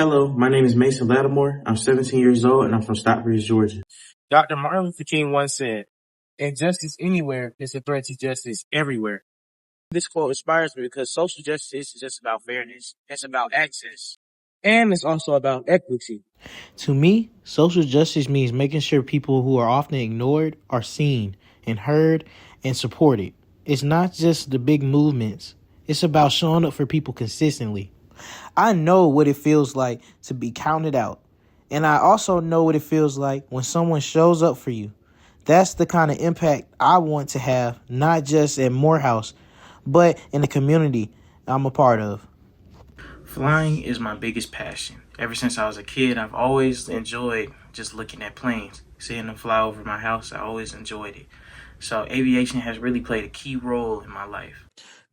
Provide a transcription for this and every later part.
Hello, my name is Mason Lattimore. I'm 17 years old and I'm from Stockbridge, Georgia. Dr. Martin Luther King once said, "Injustice anywhere is a threat to justice everywhere." This quote inspires me because social justice is just about fairness, it's about access, and it's also about equity. To me, social justice means making sure people who are often ignored are seen and heard and supported. It's not just the big movements, it's about showing up for people consistently. I know what it feels like to be counted out, and I also know what it feels like when someone shows up for you. That's the kind of impact I want to have, not just at Morehouse, but in the community I'm a part of. Flying is my biggest passion. Ever since I was a kid, I've always enjoyed just looking at planes. Seeing them fly over my house, I always enjoyed it. So aviation has really played a key role in my life.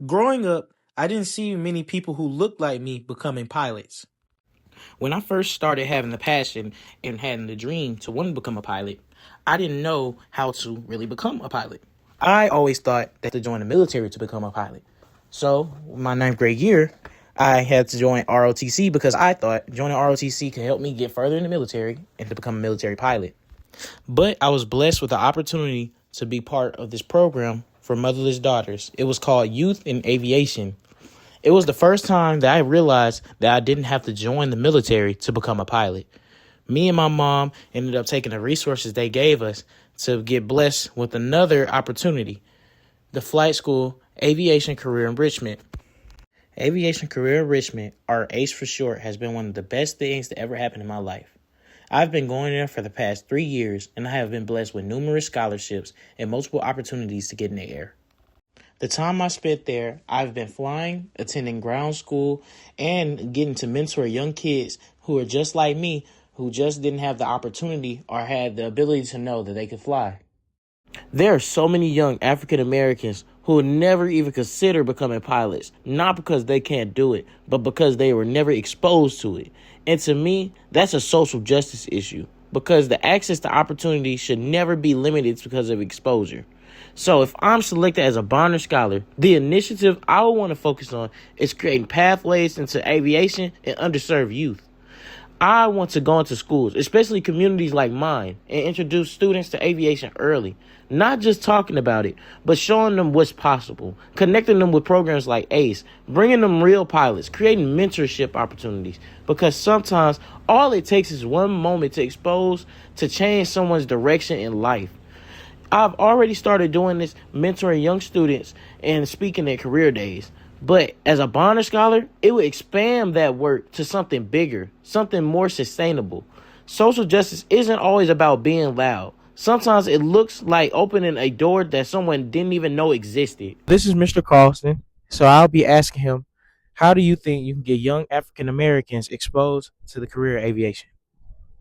Growing up, I didn't see many people who looked like me becoming pilots. When I first started having the passion and having the dream to want to become a pilot, I didn't know how to really become a pilot. I always thought that to join the military to become a pilot. So, my ninth grade year, I had to join ROTC because I thought joining ROTC could help me get further in the military and to become a military pilot. But I was blessed with the opportunity to be part of this program for motherless daughters. It was called Youth in Aviation. It was the first time that I realized that I didn't have to join the military to become a pilot. Me and my mom ended up taking the resources they gave us to get blessed with another opportunity, the Flight School Aviation Career Enrichment. Aviation Career Enrichment, or ACE for short, has been one of the best things to ever happen in my life. I've been going there for the past 3 years, and I have been blessed with numerous scholarships and multiple opportunities to get in the air. The time I spent there, I've been flying, attending ground school, and getting to mentor young kids who are just like me, who just didn't have the opportunity or had the ability to know that they could fly. There are so many young African Americans who would never even consider becoming pilots, not because they can't do it, but because they were never exposed to it. And to me, that's a social justice issue because the access to opportunity should never be limited because of exposure. So if I'm selected as a Bonner Scholar, the initiative I would want to focus on is creating pathways into aviation and underserved youth. I want to go into schools, especially communities like mine, and introduce students to aviation early. Not just talking about it, but showing them what's possible, connecting them with programs like ACE, bringing them real pilots, creating mentorship opportunities. Because sometimes all it takes is one moment to expose, to change someone's direction in life. I've already started doing this, mentoring young students and speaking at career days. But as a Bonner Scholar, it would expand that work to something bigger, something more sustainable. Social justice isn't always about being loud. Sometimes it looks like opening a door that someone didn't even know existed. This is Mr. Carlson, so I'll be asking him, how do you think you can get young African Americans exposed to the career of aviation?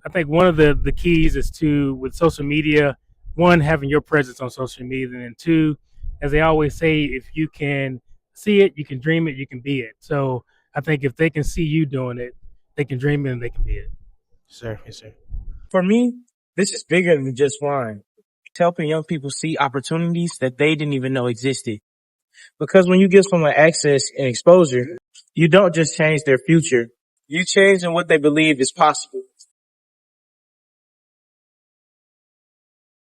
I think one of the keys is to, with social media, one, having your presence on social media, and then two, as they always say, if you can see it, you can dream it, you can be it. So I think if they can see you doing it, they can dream it and they can be it. Sir, yes, sir. For me, this is bigger than just flying. It's helping young people see opportunities that they didn't even know existed. Because when you give someone access and exposure, you don't just change their future, you change in what they believe is possible.